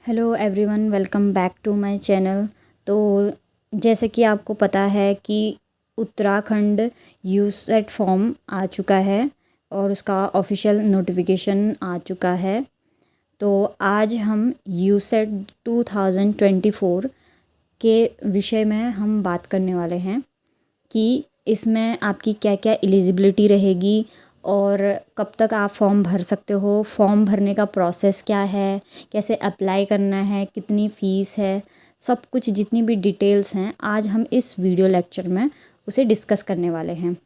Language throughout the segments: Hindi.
Hello everyone, welcome back to my channel. तो जैसे कि आपको पता है कि उत्तराखंड यूसेट फॉर्म आ चुका है और उसका ऑफिशियल नोटिफिकेशन आ चुका है। तो आज हम यूसेट 2024 के विषय में हम बात करने वाले हैं कि इसमें आपकी क्या क्या एलिजिबिलिटी रहेगी और कब तक आप फॉर्म भर सकते हो, फॉर्म भरने का प्रोसेस क्या है, कैसे अप्लाई करना है, कितनी फ़ीस है, सब कुछ जितनी भी डिटेल्स हैं आज हम इस वीडियो लेक्चर में उसे डिस्कस करने वाले हैं।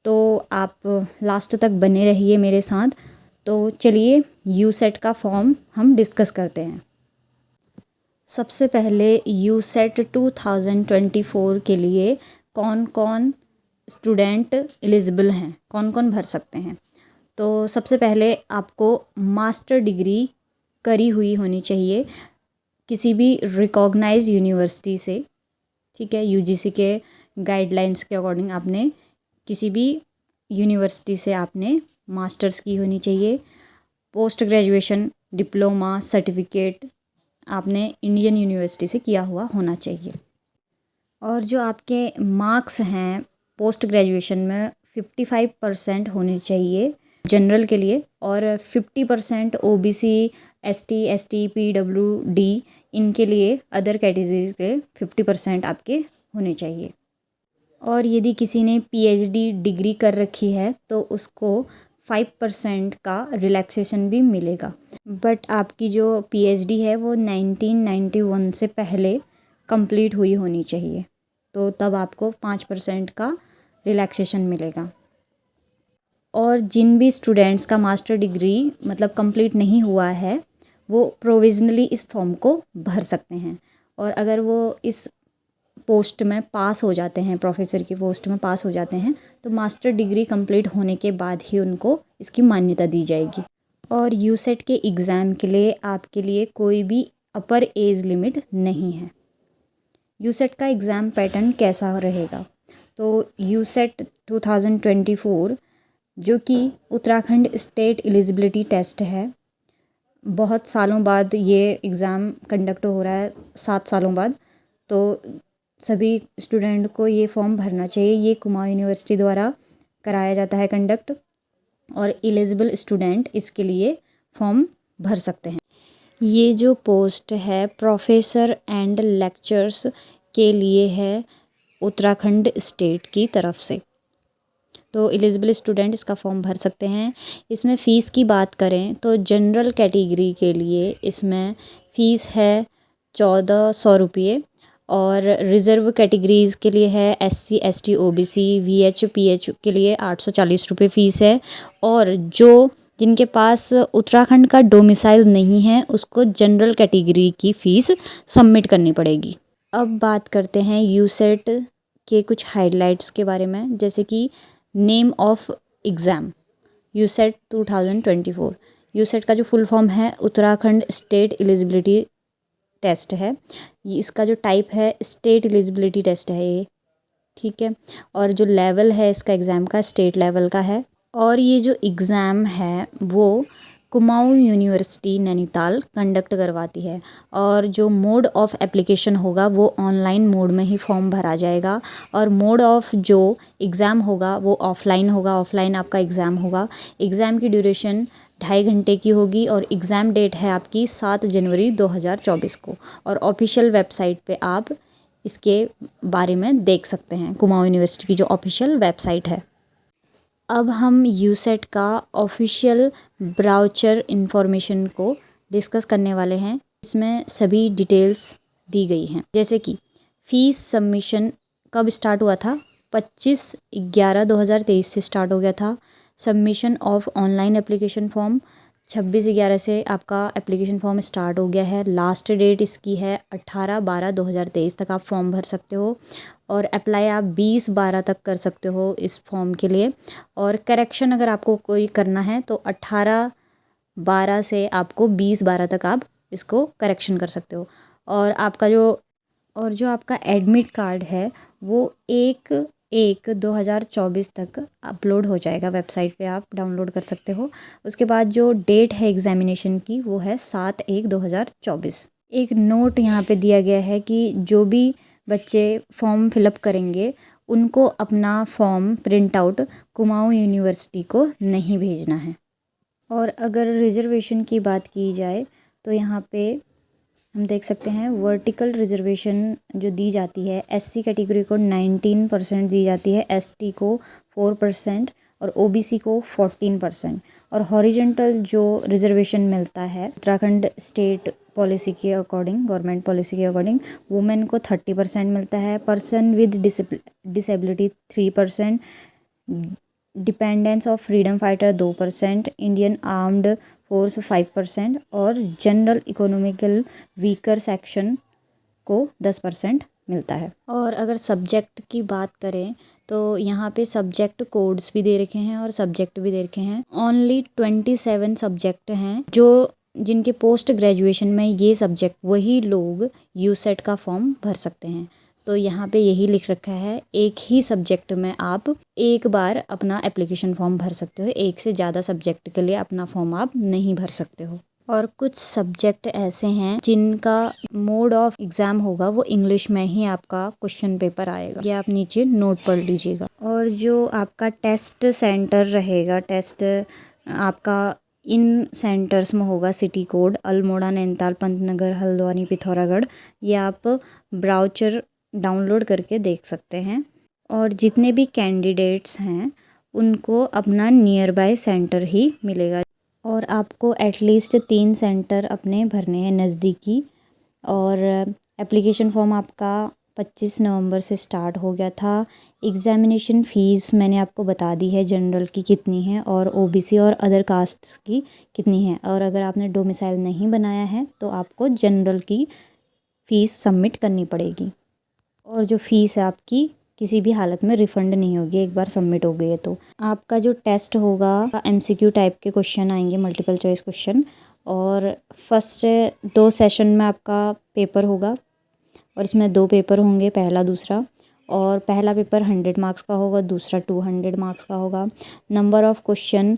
तो आप लास्ट तक बने रहिए मेरे साथ। तो चलिए यूसेट का फॉर्म हम डिस्कस करते हैं। सबसे पहले यूसेट 2024 के लिए कौन कौन स्टूडेंट एलिजिबल हैं, कौन कौन भर सकते हैं। तो सबसे पहले आपको मास्टर डिग्री करी हुई होनी चाहिए किसी भी रिकॉग्नाइज यूनिवर्सिटी से, ठीक है। यूजीसी के गाइडलाइंस के अकॉर्डिंग आपने किसी भी यूनिवर्सिटी से आपने मास्टर्स की होनी चाहिए। पोस्ट ग्रेजुएशन डिप्लोमा सर्टिफिकेट आपने इंडियन यूनिवर्सिटी से किया हुआ होना चाहिए। और जो आपके मार्क्स हैं पोस्ट ग्रेजुएशन में 55% होने चाहिए जनरल के लिए, और 50% ओबीसी, एसटी, एसटी, पीडब्ल्यूडी इनके लिए, अदर कैटेगरी के 50% आपके होने चाहिए। और यदि किसी ने पीएचडी डिग्री कर रखी है तो उसको 5% का रिलैक्सेशन भी मिलेगा। बट आपकी जो पीएचडी है वो 1991 से पहले कंप्लीट हुई होनी चाहिए, तो तब आपको 5% का रिलैक्सेशन मिलेगा। और जिन भी स्टूडेंट्स का मास्टर डिग्री मतलब कंप्लीट नहीं हुआ है वो प्रोविजनली इस फॉर्म को भर सकते हैं। और अगर वो इस पोस्ट में पास हो जाते हैं, प्रोफेसर की पोस्ट में पास हो जाते हैं, तो मास्टर डिग्री कंप्लीट होने के बाद ही उनको इसकी मान्यता दी जाएगी। और यूसेट के एग्ज़ाम के लिए आपके लिए कोई भी अपर एज लिमिट नहीं है। यूसेट का एग्ज़ाम पैटर्न कैसा रहेगा, तो यूसेट 2024 जो कि उत्तराखंड स्टेट एलिजिबिलिटी टेस्ट है, बहुत सालों बाद ये एग्ज़ाम कंडक्ट हो रहा है, 7 सालों बाद। तो सभी स्टूडेंट को ये फॉर्म भरना चाहिए। ये कुमाऊं यूनिवर्सिटी द्वारा कराया जाता है कंडक्ट, और एलिजिबल स्टूडेंट इसके लिए फॉर्म भर सकते हैं। ये जो पोस्ट है प्रोफेसर एंड लेक्चर्स के लिए है उत्तराखंड स्टेट की तरफ से। तो एलिजिबल स्टूडेंट इसका फॉर्म भर सकते हैं। इसमें फ़ीस की बात करें तो जनरल कैटेगरी के लिए इसमें फ़ीस है 1400 रुपये, और रिज़र्व कैटेगरीज़ के लिए है SC, ST, OBC, VH, pH के लिए 840 रुपये फ़ीस है। और जो जिनके पास उत्तराखंड का डोमिसाइल नहीं है उसको जनरल कैटेगरी की फ़ीस सबमिट करनी पड़ेगी। अब बात करते हैं यूसेट के कुछ हाइलाइट्स के बारे में, जैसे कि नेम ऑफ एग्ज़ाम यूसेट 2024। यूसेट का जो फुल फॉर्म है उत्तराखंड स्टेट एलिजिबिलिटी टेस्ट है। ये इसका जो टाइप है स्टेट एलिजिबिलिटी टेस्ट है ये, ठीक है। और जो लेवल है इसका एग्ज़ाम का स्टेट लेवल का है। और ये जो एग्ज़ाम है वो कुमाऊं यूनिवर्सिटी नैनीताल कंडक्ट करवाती है। और जो मोड ऑफ़ एप्लीकेशन होगा वो ऑनलाइन मोड में ही फॉर्म भरा जाएगा। और मोड ऑफ़ जो एग्ज़ाम होगा वो ऑफ़लाइन होगा, ऑफ़लाइन आपका एग्ज़ाम होगा। एग्ज़ाम की ड्यूरेशन 2.5 घंटे की होगी, और एग्ज़ाम डेट है आपकी 7 जनवरी 2024 को। और ऑफिशियल वेबसाइट पे आप इसके बारे में देख सकते हैं, कुमाऊं यूनिवर्सिटी की जो ऑफिशियल वेबसाइट है। अब हम यूसेट का ऑफिशियल ब्राउचर इंफॉर्मेशन को डिस्कस करने वाले हैं। इसमें सभी डिटेल्स दी गई हैं, जैसे कि फ़ीस सबमिशन कब स्टार्ट हुआ था, 25/11/2023 से स्टार्ट हो गया था। Submission of online application form 26/11 से आपका एप्लीकेशन फॉर्म स्टार्ट हो गया है। लास्ट डेट इसकी है 18/12/2023 तक आप फॉर्म भर सकते हो। और अप्लाई आप 20/12 तक कर सकते हो इस फॉर्म के लिए। और करेक्शन अगर आपको कोई करना है तो 18/12 से आपको 20/12 तक आप इसको करेक्शन कर सकते हो। और जो आपका एडमिट कार्ड है वो 1/1/2024 तक अपलोड हो जाएगा, वेबसाइट पे आप डाउनलोड कर सकते हो। उसके बाद जो डेट है एग्ज़ामिनेशन की वो है 7/1/2024। एक नोट यहाँ पे दिया गया है कि जो भी बच्चे फॉर्म फिलअप करेंगे उनको अपना form print out Kumaon university को नहीं भेजना है। और अगर रिजर्वेशन की बात की जाए तो यहाँ पे हम देख सकते हैं वर्टिकल रिजर्वेशन जो दी जाती है एससी कैटेगरी को 19% दी जाती है, एसटी को 4% और ओबीसी को 14%। और हॉरिजेंटल जो रिजर्वेशन मिलता है उत्तराखंड स्टेट पॉलिसी के अकॉर्डिंग, गवर्नमेंट पॉलिसी के अकॉर्डिंग, वुमेन को 30% मिलता है, person with disability 3%, dependence of freedom fighter 2%, Indian armed force 5% और जनरल इकोनॉमिकल वीकर सेक्शन को 10% मिलता है। और अगर सब्जेक्ट की बात करें तो यहाँ पे सब्जेक्ट कोड्स भी दे रखे हैं और सब्जेक्ट भी दे रखे हैं। ओनली 27 सब्जेक्ट हैं जो जिनके पोस्ट ग्रेजुएशन में ये सब्जेक्ट वही लोग यूसेट का फॉर्म भर सकते हैं। तो यहाँ पे यही लिख रखा है एक ही सब्जेक्ट में आप एक बार अपना एप्लीकेशन फॉर्म भर सकते हो, एक से ज़्यादा सब्जेक्ट के लिए अपना फॉर्म आप नहीं भर सकते हो। और कुछ सब्जेक्ट ऐसे हैं जिनका मोड ऑफ एग्ज़ाम होगा वो इंग्लिश में ही आपका क्वेश्चन पेपर आएगा, ये आप नीचे नोट पढ़ लीजिएगा। और जो आपका टेस्ट सेंटर रहेगा, टेस्ट आपका इन सेंटर्स में होगा सिटी कोड अल्मोड़ा, नैनीताल, पंतनगर, हल्द्वानी, पिथौरागढ़। ये आप ब्राउचर डाउनलोड करके देख सकते हैं। और जितने भी कैंडिडेट्स हैं उनको अपना नियर बाय सेंटर ही मिलेगा और आपको एटलीस्ट 3 सेंटर अपने भरने हैं नज़दीकी। और एप्लीकेशन फॉर्म आपका 25 नवंबर से स्टार्ट हो गया था। एग्ज़ामिनेशन फ़ीस मैंने आपको बता दी है जनरल की कितनी है और ओबीसी और अदर कास्ट्स की कितनी है। और अगर आपने डोमिसाइल नहीं बनाया है तो आपको जनरल की फ़ीस सबमिट करनी पड़ेगी और जो फ़ीस है आपकी किसी भी हालत में रिफ़ंड नहीं होगी एक बार सबमिट हो गई है। तो आपका जो टेस्ट होगा एमसीक्यू टाइप के क्वेश्चन आएंगे, मल्टीपल चॉइस क्वेश्चन। और फर्स्ट 2 सेशन में आपका पेपर होगा और इसमें 2 पेपर होंगे, पहला दूसरा। और पहला पेपर 100 मार्क्स का होगा, दूसरा 200 मार्क्स का होगा। Number of question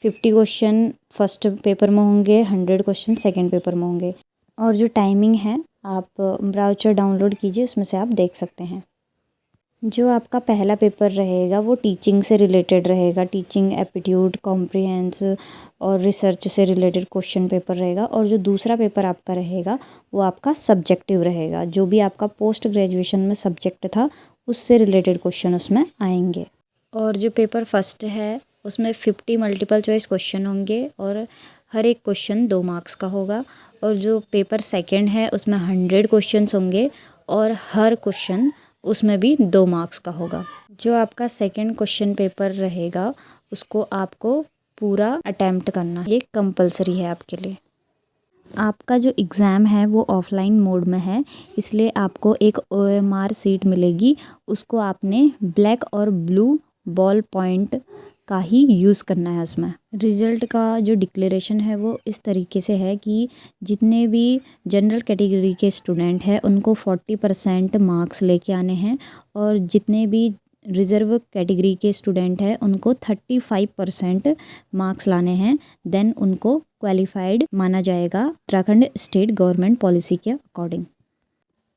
50 question first paper में होंगे, 100 क्वेश्चन सेकेंड पेपर में होंगे। और जो टाइमिंग है आप ब्राउचर डाउनलोड कीजिए, उसमें से आप देख सकते हैं। जो आपका पहला पेपर रहेगा वो टीचिंग से रिलेटेड रहेगा, टीचिंग एप्टीट्यूड, कॉम्प्रिहेंस और रिसर्च से रिलेटेड क्वेश्चन पेपर रहेगा। और जो दूसरा पेपर आपका रहेगा वो आपका सब्जेक्टिव रहेगा, जो भी आपका पोस्ट ग्रेजुएशन में सब्जेक्ट था उससे रिलेटेड क्वेश्चन उसमें आएंगे। और जो पेपर फर्स्ट है उसमें 50 मल्टीपल चॉइस क्वेश्चन होंगे और हर एक क्वेश्चन 2 मार्क्स का होगा। और जो पेपर सेकंड है उसमें 100 क्वेश्चंस होंगे और हर क्वेश्चन उसमें भी 2 मार्क्स का होगा। जो आपका सेकंड क्वेश्चन पेपर रहेगा उसको आपको पूरा अटेम्प्ट करना, ये कंपलसरी है आपके लिए। आपका जो एग्ज़ाम है वो ऑफलाइन मोड में है, इसलिए आपको एक OMR सीट मिलेगी, उसको आपने ब्लैक और ब्लू बॉल पॉइंट का ही यूज़ करना है उसमें। रिज़ल्ट का जो डिक्लेरेशन है वो इस तरीके से है कि जितने भी जनरल कैटेगरी के स्टूडेंट हैं उनको 40% मार्क्स लेके आने हैं और जितने भी रिज़र्व कैटेगरी के स्टूडेंट हैं उनको 35% मार्क्स लाने हैं। देन उनको क्वालिफाइड माना जाएगा उत्तराखंड स्टेट गवर्नमेंट पॉलिसी के अकॉर्डिंग।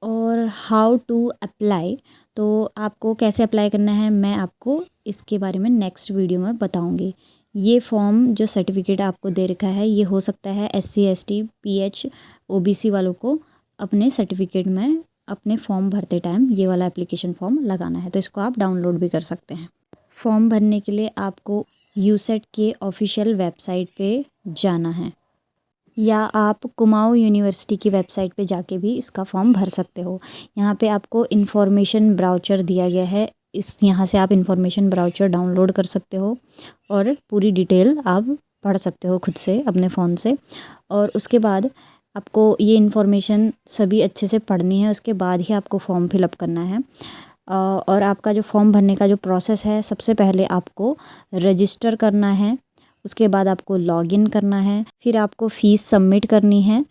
और हाउ टू अप्लाई, तो आपको कैसे अप्लाई करना है मैं आपको इसके बारे में नेक्स्ट वीडियो में बताऊंगी। ये फॉर्म जो सर्टिफिकेट आपको दे रखा है ये हो सकता है SC ST PH OBC वालों को अपने सर्टिफिकेट में अपने फॉर्म भरते टाइम ये वाला एप्लीकेशन फॉर्म लगाना है, तो इसको आप डाउनलोड भी कर सकते हैं। फॉर्म भरने के लिए आपको यूसेट के ऑफिशियल वेबसाइट पे जाना है या आप कुमाऊँ यूनिवर्सिटी की वेबसाइट पे जाके भी इसका फॉर्म भर सकते हो। यहाँ पे आपको इन्फॉर्मेशन ब्राउचर दिया गया है, यहाँ से आप इन्फॉर्मेशन ब्राउचर डाउनलोड कर सकते हो और पूरी डिटेल आप पढ़ सकते हो खुद से अपने फ़ोन से। और उसके बाद आपको ये इन्फॉर्मेशन सभी अच्छे से पढ़नी है, उसके बाद ही आपको फॉर्म फिलअप करना है। और आपका जो फॉर्म भरने का जो प्रोसेस है, सबसे पहले आपको रजिस्टर करना है, उसके बाद आपको लॉगिन करना है, फिर आपको फ़ीस सबमिट करनी है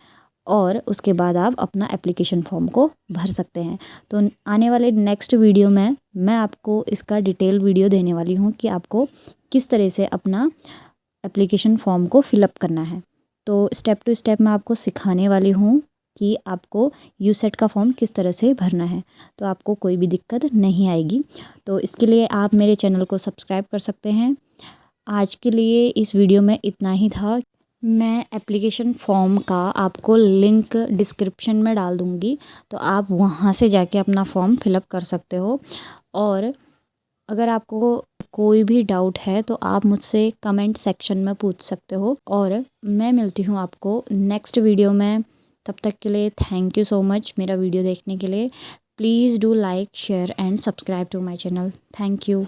और उसके बाद आप अपना एप्लीकेशन फॉर्म को भर सकते हैं। तो आने वाले नेक्स्ट वीडियो में मैं आपको इसका डिटेल वीडियो देने वाली हूँ कि आपको किस तरह से अपना एप्लीकेशन फॉर्म को फिलअप करना है। तो स्टेप टू स्टेप मैं आपको सिखाने वाली हूँ कि आपको यूसेट का फॉर्म किस तरह से भरना है, तो आपको कोई भी दिक्कत नहीं आएगी। तो इसके लिए आप मेरे चैनल को सब्सक्राइब कर सकते हैं। आज के लिए इस वीडियो में इतना ही था। मैं एप्लीकेशन फॉर्म का आपको लिंक डिस्क्रिप्शन में डाल दूँगी, तो आप वहाँ से जाके अपना फॉर्म फिलअप कर सकते हो। और अगर आपको कोई भी डाउट है तो आप मुझसे कमेंट सेक्शन में पूछ सकते हो, और मैं मिलती हूँ आपको नेक्स्ट वीडियो में। तब तक के लिए थैंक यू सो मच मेरा वीडियो देखने के लिए। Please do like, share and subscribe to my channel. Thank you.